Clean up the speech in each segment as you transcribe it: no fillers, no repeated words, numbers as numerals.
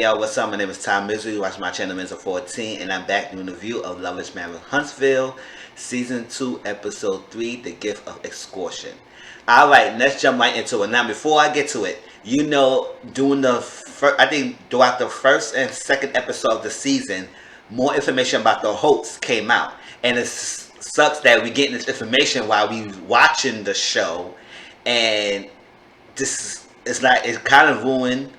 y'all, what's up? My name is Tom Mizzle. You watch my channel Mizzle 14, and I'm back doing a review of Love is Married Huntsville, Season 2, Episode 3, The Gift of Escortion. Alright, let's jump right into it. Now, before I get to it, doing I think throughout the first and second episode of the season, more information about the hoax came out. And it sucks that we getting this information while we watching the show, and it kind of ruined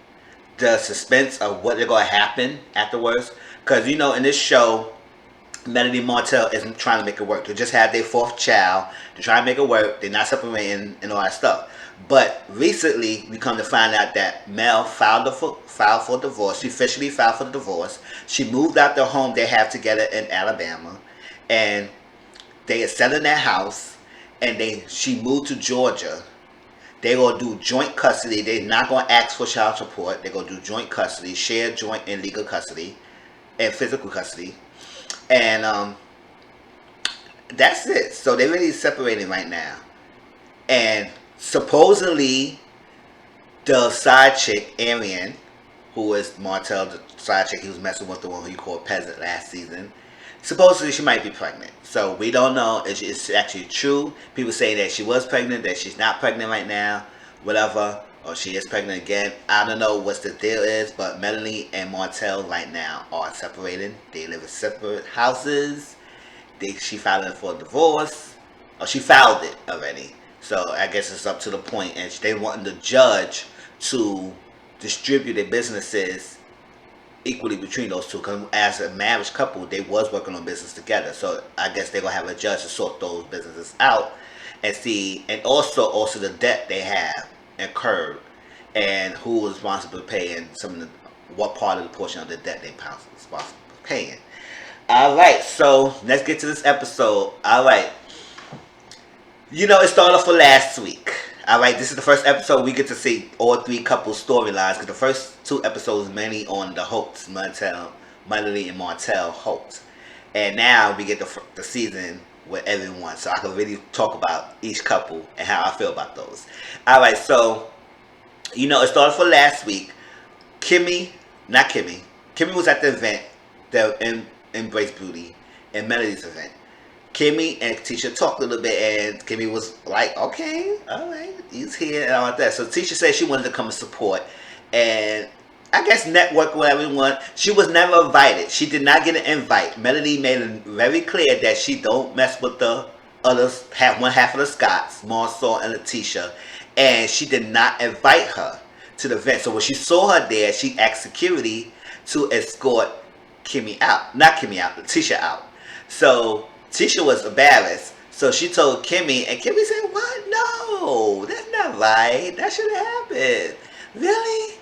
the suspense of what they're going to happen afterwards. Because, in this show, Melanie Martell isn't trying to make it work. They just had their fourth child. They're trying to make it work. They're not separating and all that stuff. But recently, we come to find out that Mel filed for divorce. She officially filed for the divorce. She moved out the home they have together in Alabama. And they are selling their house. And she moved to Georgia. They're going to do joint custody. They're not going to ask for child support. They're going to do joint custody, shared joint and legal custody, and physical custody. And that's it. So they're really separating right now. And supposedly, the side chick, Arian, who is Martell, the side chick, he was messing with the one who you called Peasant last season, supposedly she might be pregnant. So we don't know if it's actually true. People say that she was pregnant, that she's not pregnant right now, whatever, or she is pregnant again. I don't know what the deal is, but Melanie and Martell right now are separated. They live in separate houses. She filed for a divorce, or she filed it already. So I guess it's up to the point, and they want the judge to distribute their businesses equally between those two, because as a marriage couple, they was working on business together. So I guess they're gonna have a judge to sort those businesses out and see, and also the debt they have incurred, and who is responsible for paying what part of the portion of the debt they responsible for paying. All right, so let's get to this episode. All right, it started off for last week. Alright, this is the first episode we get to see all three couples' storylines, because the first two episodes mainly on the hoax, Melanie and Martell hoax. And now we get the season with everyone, so I can really talk about each couple and how I feel about those. Alright, so, it started for last week. Kimmy was at the event, the Embrace Beauty, and Melody's event. Kimmy and Tisha talked a little bit, and Kimmy was like, okay, all right, he's here and all like that. So Tisha said she wanted to come and support, and I guess network with everyone. She was never invited. She did not get an invite. Melody made it very clear that she don't mess with the others, one half of the Scotts, Marsau and Letitia, and she did not invite her to the event. So when she saw her there, she asked security to escort Letitia out. So Tisha was embarrassed, so she told Kimmy, and Kimmy said, what? No, that's not right. That shouldn't happen. Really?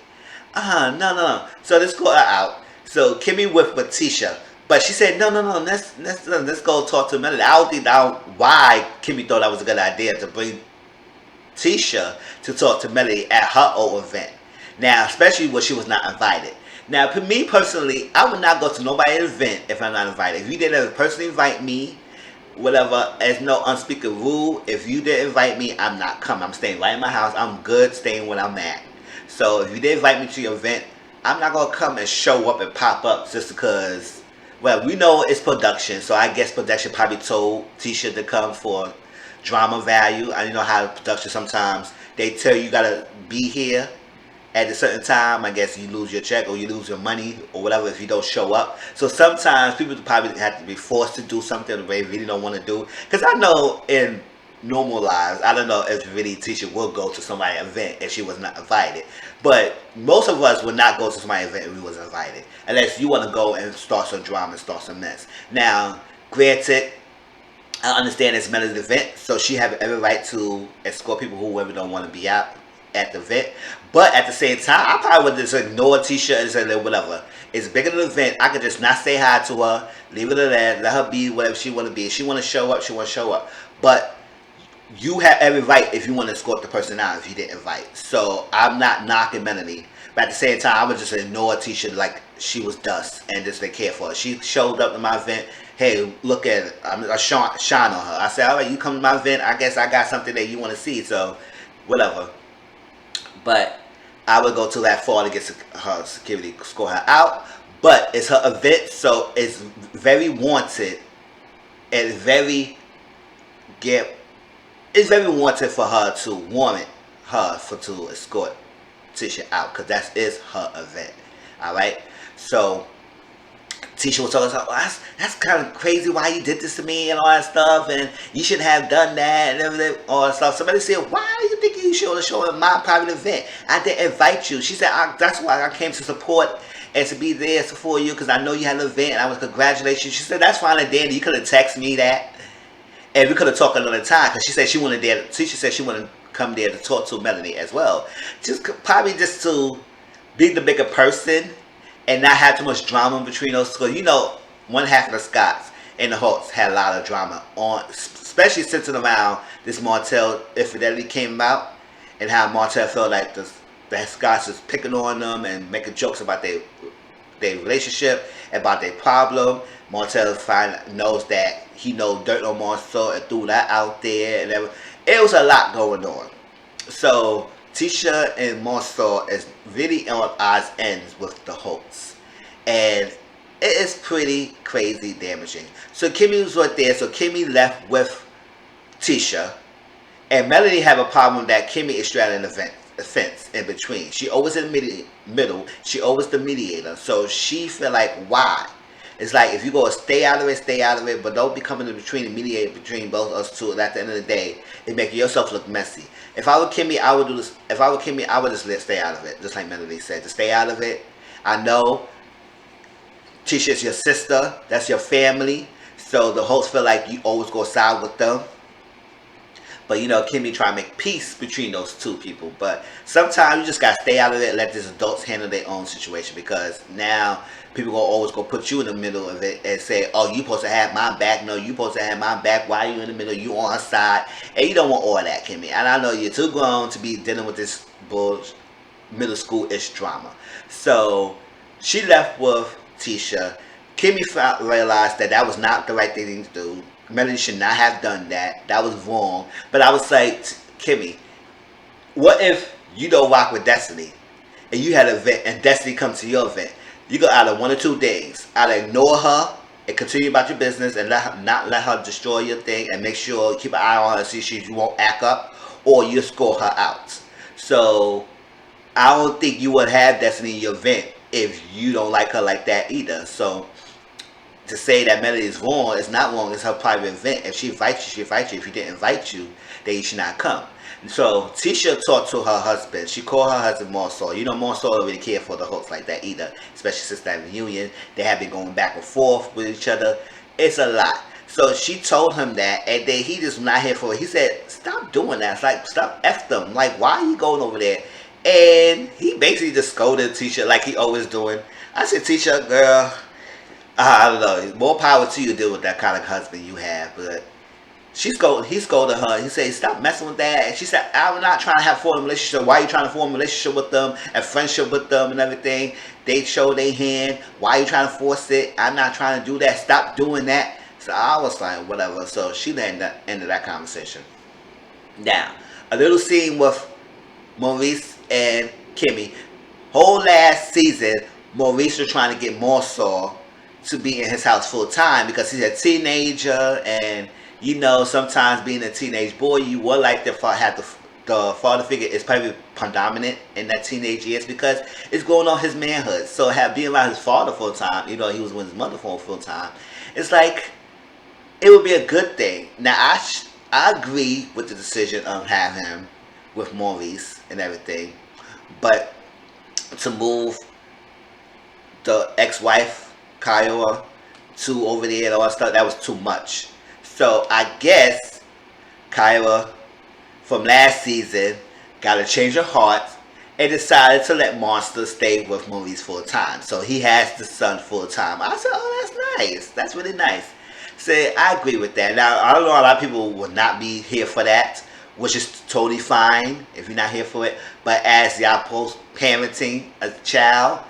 No. So let's go out. So Kimmy with Tisha, but she said, no, let's go talk to Melody. I don't know why Kimmy thought that was a good idea to bring Tisha to talk to Melody at her own event. Now, especially when she was not invited. Now, for me personally, I would not go to nobody's event if I'm not invited. If you didn't personally invite me, whatever, there's no unspeakable rule. If you didn't invite me, I'm not coming. I'm staying right in my house. I'm good staying where I'm at. So if you didn't invite me to your event, I'm not going to come and show up and pop up just because, well, we know it's production. So I guess production probably told Tisha to come for drama value. I know how production sometimes, they tell you got to be here at a certain time. I guess you lose your check or you lose your money or whatever if you don't show up. So sometimes people probably have to be forced to do something they really don't want to do. Because I know in normal lives, I don't know if really Tisha will go to somebody's event if she was not invited. But most of us would not go to somebody's event if we was invited. Unless you want to go and start some drama and start some mess. Now, granted, I understand it's Melody's event, so she have every right to escort people who ever don't want to be out at the event. But at the same time, I probably would just ignore Tisha and say whatever. It's bigger than an event. I could just not say hi to her, leave it at that, let her be whatever she want to be. If she want to show up, she want to show up. But you have every right if you want to escort the person out if you didn't invite. So I'm not knocking Melanie. But at the same time, I would just ignore Tisha like she was dust and just didn't care for her. She showed up to my event. Hey, look at it. I shine on her. I said, all right, you come to my event. I guess I got something that you want to see. So, whatever. But I would go to that fall to get her security, score her out. But it's her event, so it's very wanted and get. It's very wanted for her to warrant her to escort Tisha out because that is her event. All right, so Tisha was talking about, well, that's kind of crazy why you did this to me and all that stuff, and you shouldn't have done that and everything, all that stuff. Somebody said, why do you think you should show at my private event? I didn't invite you. She said, that's why I came to support and to be there for you because I know you had an event and I was congratulating you. She said, that's fine and dandy. You could have texted me that and we could have talked another time because she said she wanted there. Tisha said she wanted to come there to talk to Melanie as well. Probably just to be the bigger person and not have too much drama between those two. You know, one half of the Scotts and the Holtz had a lot of drama on, especially centered around this Martell infidelity came out and how Martell felt like the Scotts was picking on them and making jokes about their relationship, about their problem. Martell knows that he knows dirt on Marcel and threw that out there and everything. It was a lot going on. So Tisha and Marcel is really on odds ends with the Holtz. And it is pretty crazy damaging. So Kimmy was right there. So Kimmy left with Tisha. And Melanie have a problem that Kimmy is straddling the fence in between. She always in the middle. She always the mediator. So she feel like, why? It's like, if you go stay out of it, stay out of it, but don't be coming in between and mediate between both us two. And at the end of the day, it makes yourself look messy. If I were Kimmy, I would do this. If I were Kimmy, I would just stay out of it. Just like Melanie said, just stay out of it. I know Tisha is your sister. That's your family. So the hosts feel like you always go side with them. But, you know, Kimmy try to make peace between those two people. But sometimes you just got to stay out of it and let these adults handle their own situation. Because now people going to always go put you in the middle of it and say, oh, you supposed to have my back. No, you supposed to have my back. Why are you in the middle? You on her side. And you don't want all of that, Kimmy. And I know you're too grown to be dealing with this middle school-ish drama. So she left with Tisha. Kimmy realized that that was not the right thing to do. Melanie should not have done that. That was wrong. But I was like, Kimmy, what if you don't rock with Destiny and you had an event and Destiny comes to your event? You go out of one or two days. Either ignore her and continue about your business and not let her destroy your thing and make sure you keep an eye on her and see she won't act up, or you score her out. So I don't think you would have Destiny in your event if you don't like her like that either. So to say that Melody is wrong is not wrong. It's her private event. If she invites you, she invites you. If she didn't invite you, then you should not come. So Tisha talked to her husband. She called her husband Marcel. You know, Marcel don't really care for the hosts like that either, especially since that reunion. They have been going back and forth with each other. It's a lot. So she told him that, and then he just not here for it. He said, stop doing that. It's like, stop F them. Like, why are you going over there? And he basically just scolded Tisha like he always doing. I said, Tisha, girl, I don't know. More power to you to deal with that kind of husband you have. But he scolded her. He said, stop messing with that. And she said, I'm not trying to have a formal relationship. Why are you trying to form a relationship with them and friendship with them and everything? They show their hand. Why are you trying to force it? I'm not trying to do that. Stop doing that. So I was like, whatever. So she ended that conversation. Now, a little scene with Maurice and Kimmy. Whole last season, Maurice was trying to get Marcel to be in his house full time because he's a teenager, and you know, sometimes being a teenage boy, you would like to have the father figure is probably predominant in that teenage years because it's going on his manhood. So being around his father full time, you know, he was with his mother for full time. It's like it would be a good thing. Now I agree with the decision of having him with Maurice and everything, but to move the ex-wife Kiowa to over there and all that stuff, that was too much. So I guess Kiowa from last season got a change of heart and decided to let Monster stay with Maurice full time. So he has the son full time. I said, oh, that's nice. That's really nice. So I agree with that. Now, I don't know, a lot of people will not be here for that, which is totally fine if you're not here for it. But as y'all post parenting a child,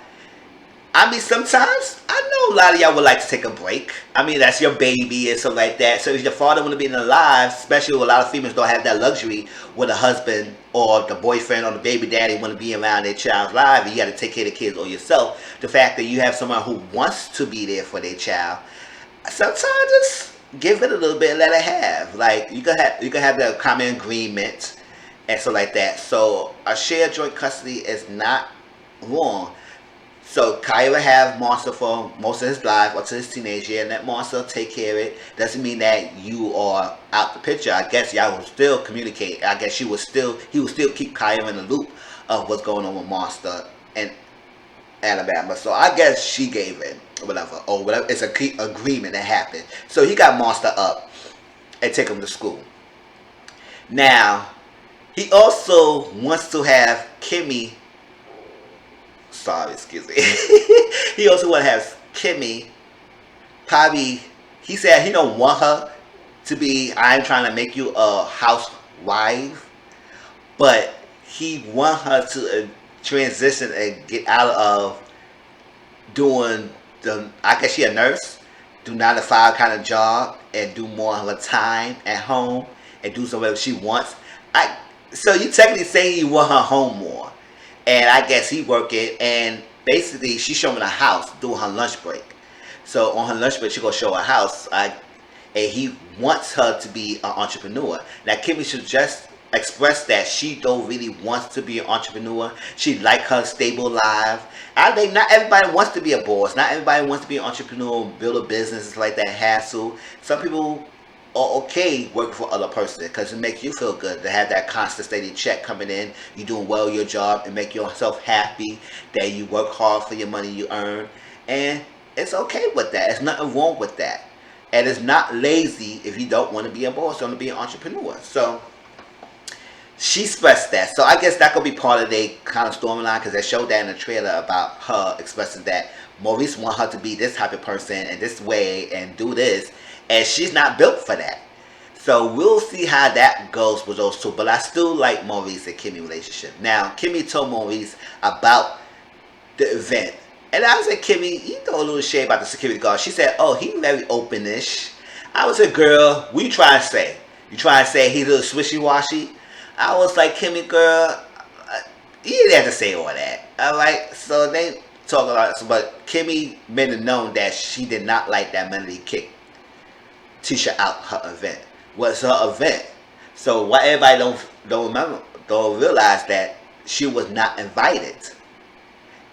I mean, sometimes I I know a lot of y'all would like to take a break. I mean, that's your baby and stuff like that. So if your father want to be alive, especially with a lot of females don't have that luxury with a husband or the boyfriend or the baby daddy want to be around their child's life, and you got to take care of the kids or yourself. The fact that you have someone who wants to be there for their child, sometimes just give it a little bit and let it have. Like you can have the common agreement and stuff like that. So a shared joint custody is not wrong. So Kyle will have Monster for most of his life up to his teenage year, and let Monster take care of it. Doesn't mean that you are out the picture. I guess y'all will still communicate. I guess he will still keep Kyle in the loop of what's going on with Monster and Alabama. So I guess she gave it whatever or whatever. It's a key agreement that happened. So he got Monster up and take him to school. Now he also wants to have Kimmy. Sorry, excuse me. He also want to have Kimmy. Probably, he said he don't want her to be. I'm trying to make you a housewife, but he want her to transition and get out of doing the. I guess she a nurse, do 9 to 5 kind of job, and do more of her time at home and do whatever she wants. So you technically saying you want her home more. And I guess he working, and basically she's showing a house during her lunch break. So on her lunch break, she gonna show a house. And he wants her to be an entrepreneur. Now Kimmy should just express that she don't really want to be an entrepreneur. She like her stable life. I think not everybody wants to be a boss. Not everybody wants to be an entrepreneur, build a business. It's like that hassle. Some people are okay working for other person because it makes you feel good to have that constant steady check coming in. You doing well your job and make yourself happy that you work hard for your money you earn, and it's okay with that. There's nothing wrong with that, and it's not lazy if you don't want to be a boss, want to be an entrepreneur. So she expressed that. So I guess that could be part of their kind of storyline because they showed that in the trailer about her expressing that Maurice want her to be this type of person and this way and do this. And she's not built for that. So we'll see how that goes with those two. But I still like Maurice and Kimmy relationship. Now, Kimmy told Maurice about the event. And I said, Kimmy, you throw a little shade about the security guard. She said, oh, he's very openish. I was a girl, what you trying to say? You trying to say he's a little swishy-washy? I was like, Kimmy, girl, you didn't have to say all that. Alright, so they talk about it. But Kimmy made it known that she did not like that Melody kick Tisha out her event. Was her event. So why everybody don't realize that she was not invited.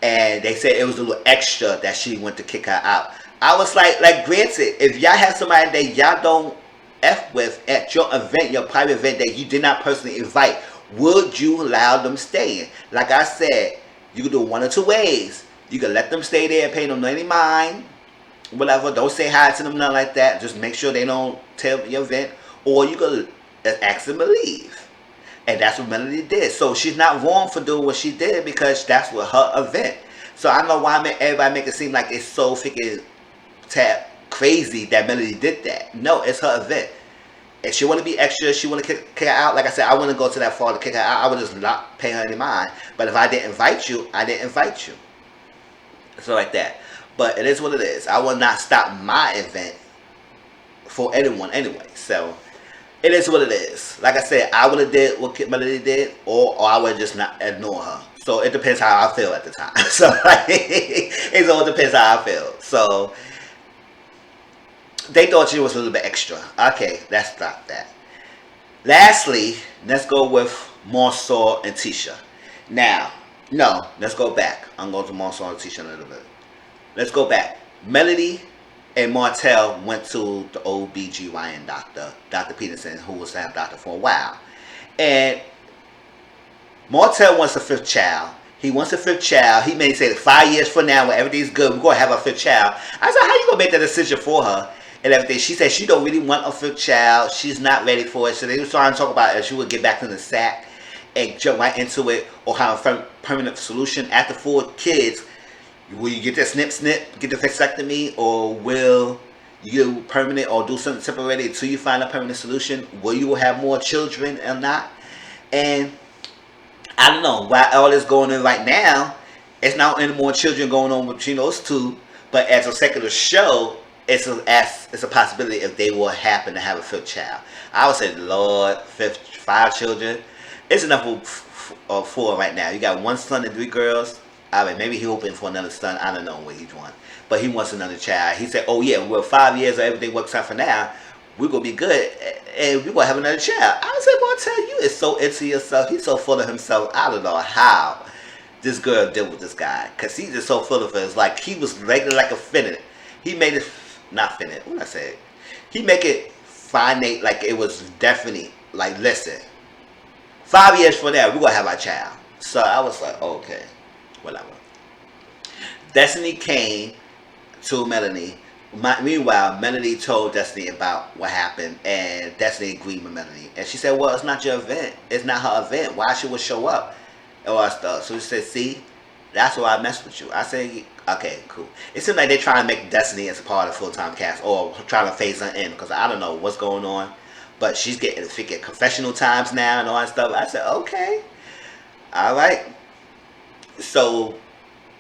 And they said it was a little extra that she went to kick her out. I was like granted, if y'all have somebody that y'all don't F with at your event, your private event that you did not personally invite, would you allow them stay in? Like I said, you can do one or two ways. You can let them stay there and pay them any mind. Whatever, don't say hi to them, nothing like that. Just make sure they don't tell your event, or you could ask them to leave. And that's what Melody did. So she's not wrong for doing what she did because that's what her event. So I don't know why everybody make it seem like it's so freaking crazy that Melody did that. No, it's her event. If she want to be extra, she want to kick her out. Like I said, I wouldn't go to that far to kick her out. I would just not pay her any mind. But if I didn't invite you, I didn't invite you. So like that. But it is what it is. I will not stop my event for anyone anyway. So it is what it is. Like I said, I would have did what Melody did, or I would just not ignore her. So it depends how I feel at the time. So it all depends how I feel. So they thought she was a little bit extra. Okay, let's stop that. Lastly, let's go with Monsoor and Tisha. Now, no, let's go back. I'm going to Monsoor and Tisha in a little bit. Let's go back. Melody and Martell went to the OBGYN doctor, Dr. Peterson, who was a doctor for a while. And Martell wants a 5th child. He wants a 5th child. He may say that 5 years from now, when everything's good, we're going to have a 5th child. I said, how you going to make that decision for her? And everything. She said she don't really want a 5th child. She's not ready for it. So they were trying to talk about if she would get back to the sack and jump right into it, or have a permanent solution. After 4 kids, will you get that snip, get the vasectomy, or will you permanent or do something temporary until you find a permanent solution? Will you have more children or not? And I don't know why all this going on right now. It's not any more children going on between those two. But as a secular show, it's a possibility if they will happen to have a fifth child. I would say, Lord, five children, it's enough for four right now. You got one son and three girls. I mean, maybe he hoping for another son. I don't know what he's want, but he wants another child. He said, "Oh yeah, well 5 years or everything works out for now, we're gonna be good, and we're gonna have another child." I said, "Boy, I tell you, it's so into yourself. He's so full of himself. I don't know how this girl deal with this guy, cause he's just so full of it. It's like he was regular like a finite. He made it not finite. What I say? He make it finite like it was definitely like, listen, 5 years from now we're gonna have our child." So I was like, okay, whatever. Destiny came to Melanie. Meanwhile, Melanie told Destiny about what happened, and Destiny agreed with Melanie. And she said, "Well, it's not your event. It's not her event. Why she would show up and all that stuff?" So she said, "See, that's why I messed with you." I said, "Okay, cool." It seems like they're trying to make Destiny as a part of the full-time cast, or trying to phase her in, because I don't know what's going on. But she's getting confessional times now and all that stuff. I said, okay, all right. So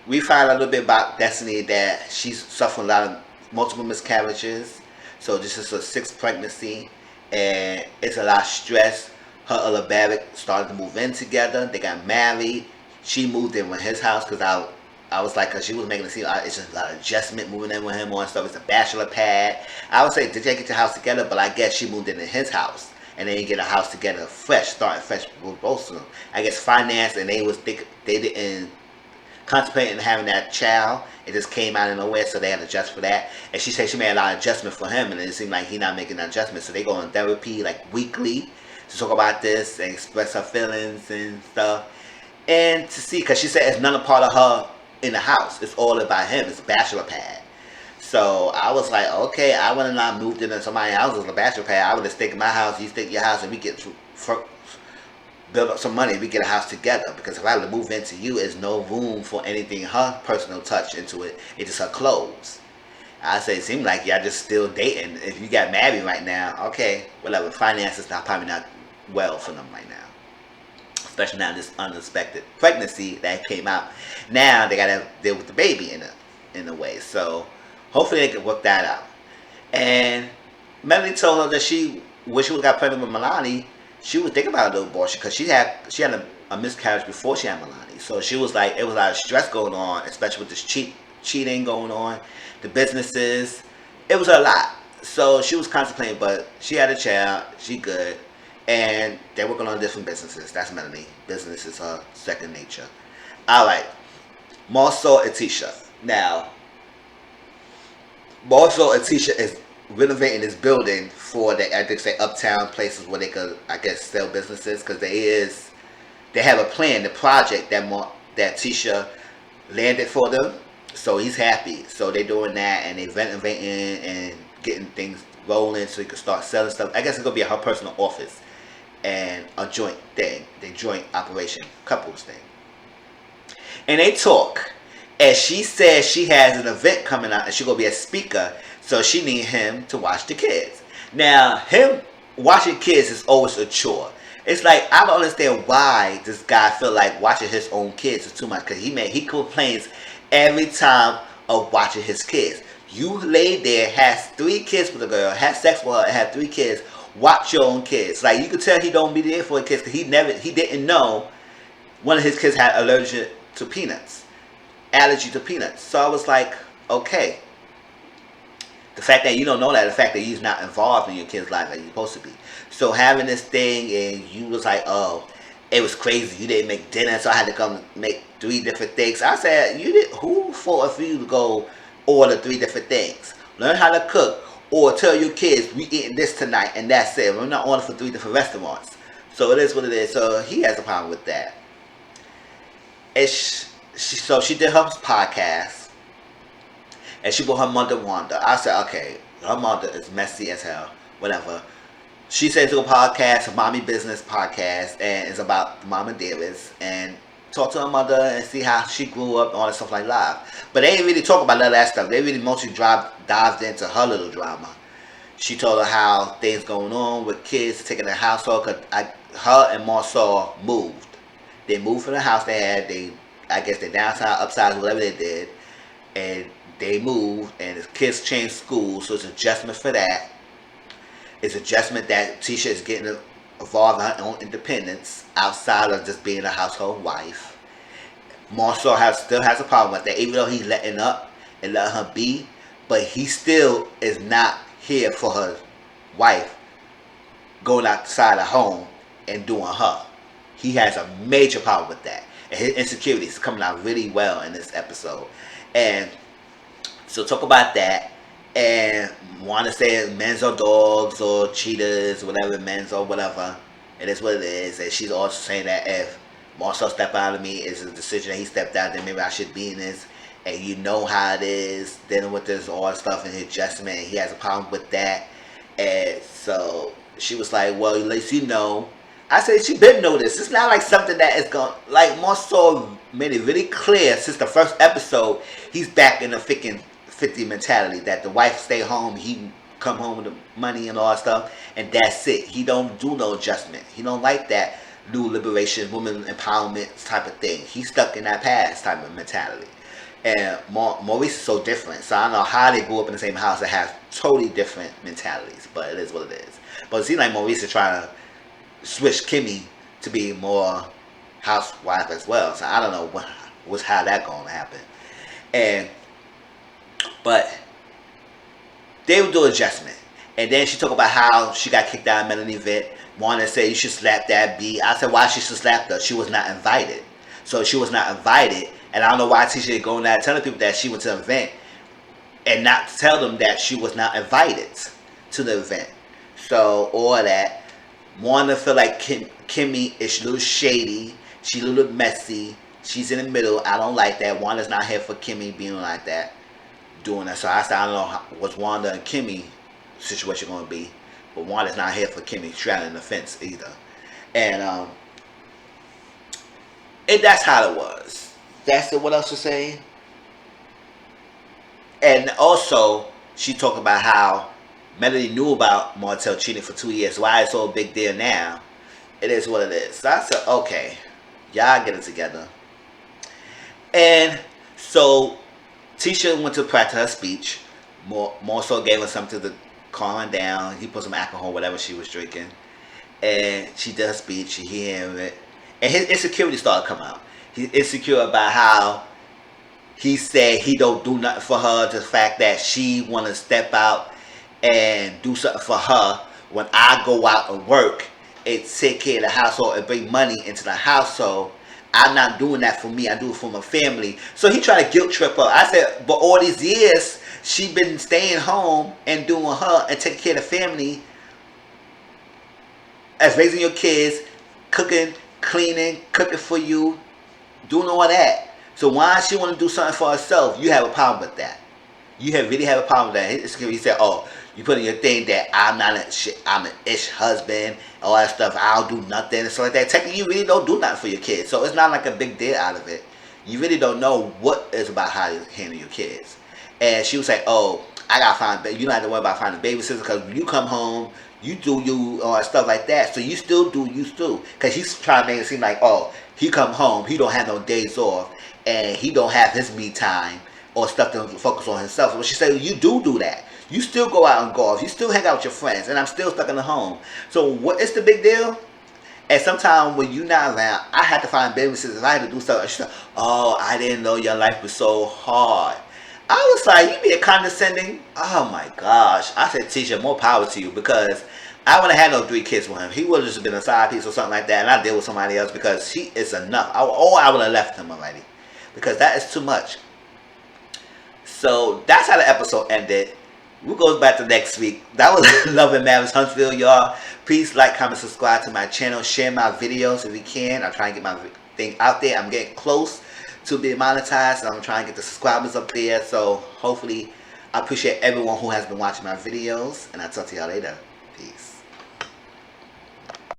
we find out a little bit about Destiny, that she's suffering a lot of multiple miscarriages. So this is her sixth pregnancy, and it's a lot of stress. Her other Barrett started to move in together. They got married. She moved in with his house because I was like, because she was making it seem like it's just a lot of adjustment moving in with him on stuff. It's a bachelor pad. I would say, did they get your house together? But I guess she moved into his house, and they didn't get a house together fresh, starting fresh with both of them. I guess finance, and they didn't contemplating having that child. It just came out of nowhere, so they had to adjust for that. And she said she made a lot of adjustment for him, and it seemed like he not making an adjustment. So they go in therapy like weekly to talk about this and express her feelings and stuff. And to see, because she said it's none a part of her in the house. It's all about him. It's a bachelor pad. So I was like, okay, I would have not moved into somebody else's bachelor pad. I would have stayed in my house, you stay in your house, and we get build up some money, we get a house together. Because if I were to move into you, there's no room for anything her personal touch into it. It's just her clothes. I say it seemed like y'all just still dating. If you got married right now, okay, whatever. Finances not probably not well for them right now. Especially now this unexpected pregnancy that came out. Now they gotta deal with the baby in a way. So hopefully they can work that out. And Melanie told her that when she got pregnant with Milani, she was thinking about a little abortion, because she had a miscarriage before she had Milani. So she was like, it was a lot of stress going on, especially with this cheating going on, the businesses. It was a lot. So she was contemplating, but she had a child. She good. And they're working on different businesses. That's Melanie. Business is her second nature. Alright. Marcel and Tisha. Now, Marcel and Tisha is renovating this building for I think say uptown places where they could, I guess, sell businesses, because they have a plan, the project that Tisha landed for them. So he's happy. So they're doing that, and they renovating and getting things rolling so he can start selling stuff. I guess it's gonna be her personal office and a joint thing, the joint operation, couples thing. And they talk, and she says she has an event coming out, and she's gonna be a speaker. So she need him to watch the kids. Now, him watching kids is always a chore. It's like, I don't understand why this guy feel like watching his own kids is too much. Because he complains every time of watching his kids. You lay there, has 3 kids with a girl, has sex with her, and have 3 kids. Watch your own kids. Like, you could tell he don't be there for his kids, because he didn't know one of his kids had allergy to peanuts. So I was like, okay. The fact that you don't know that, the fact that he's not involved in your kid's life like you're supposed to be. So having this thing, and you was like, oh, it was crazy. You didn't make dinner, so I had to come make 3 different things. I said, who for you to go order 3 different things? Learn how to cook, or tell your kids, we eating this tonight, and that's it. We're not ordering for 3 different restaurants. So it is what it is. So he has a problem with that. And so she did her podcast. And she brought her mother Wanda. I said, okay, her mother is messy as hell. Whatever. She said to a podcast, a mommy business podcast, and it's about the mom and Davis, and talk to her mother and see how she grew up and all that stuff like live. But they didn't really talk about none of that stuff. They really mostly dived into her little drama. She told her how things going on with kids taking their household, because her and Marcel moved. They moved from the house they had. I guess they downsized, upsized, whatever they did. And they moved and his kids changed schools, so it's adjustment for that. It's adjustment that Tisha is getting involved in her own independence outside of just being a household wife. Marcel still has a problem with that, even though he's letting up and letting her be, but he still is not here for her wife going outside of home and doing her. He has a major problem with that. And his insecurities is coming out really well in this episode. And so talk about that. And want to say men's or dogs or cheetahs, whatever, men's or whatever. It is what it is. And she's also saying that if Marcel stepped out of me, is a decision that he stepped out, then maybe I should be in this. And you know how it is, dealing with this all stuff and his adjustment. And he has a problem with that. And so she was like, well, at least you know. I said, she been know this. It's not like something that is going, like Marcel made it really clear since the first episode, he's back in the 50 mentality that the wife stay home, he come home with the money and all that stuff, and that's it. He don't do no adjustment. He don't like that new liberation, woman empowerment type of thing. He's stuck in that past type of mentality. And Maurice is so different. So I don't know how they grew up in the same house that have totally different mentalities, but it is what it is. But it seems like Maurice is trying to switch Kimmy to be more housewife as well. So I don't know how that going to happen. But they would do adjustment. And then she talked about how she got kicked out of Melanie event. Wanted to say you should slap that B. I said why she should slap her. She was not invited. So she was not invited. And I don't know why Tisha going out telling people that she went to an event and not tell them that she was not invited to the event. So all that. Wanda feel like Kimmy is a little shady. She's a little messy. She's in the middle. I don't like that. Wanda's not here for Kimmy being like that, doing that. So I said I don't know what's Wanda and Kimmy situation going to be, but Wanda's not here for Kimmy straddling the fence either. And that's how it was. That's it. What else to say? And also she talked about how Melody knew about Martel cheating for 2 years. Why it's so a big deal now? It is what it is. So I said, okay, y'all get it together. And so Tisha went to practice her speech. Marcel gave her something to calm her down. He put some alcohol, whatever she was drinking. And she did her speech. She heard it. And his insecurity started to come out. He's insecure about how he said he don't do nothing for her. The fact that she want to step out and do something for her when I go out and work and take care of the household and bring money into the household. I'm not doing that for me. I do it for my family. So he tried to guilt trip her. I said, but all these years she been staying home and doing her and taking care of the family as raising your kids, cooking, cleaning, cooking for you, doing all that. So why she want to do something for herself? You have a problem with that. You really have a problem with that. He said, oh, you put in your thing that I'm an ish husband, all that stuff. I don't do nothing and stuff like that. Technically, you really don't do nothing for your kids. So it's not like a big deal out of it. You really don't know what is about how you handle your kids. And she was like, oh, I got to find, you don't have to worry about finding babysitters because when you come home, you do you or stuff like that. So you still do you too. Because he's trying to make it seem like, oh, he come home, he don't have no days off, and he don't have his me time or stuff to focus on himself. So she said, you do that. You still go out and golf. You still hang out with your friends. And I'm still stuck in the home. So what is the big deal? And sometimes when you're not around, I had to find babysitters. I had to do something. She said, oh, I didn't know your life was so hard. I was like, you being condescending? Oh my gosh. I said, Tisha, more power to you, because I wouldn't have had no 3 kids with him. He would have just been a side piece or something like that. And I deal with somebody else because he is enough. I would have left him already. Because that is too much. So that's how the episode ended. We'll go back to next week. That was Love and Marriage Huntsville, y'all. Please like, comment, subscribe to my channel. Share my videos if you can. I'm trying to get my thing out there. I'm getting close to being monetized. I'm trying to get the subscribers up there. So hopefully, I appreciate everyone who has been watching my videos. And I'll talk to y'all later. Peace.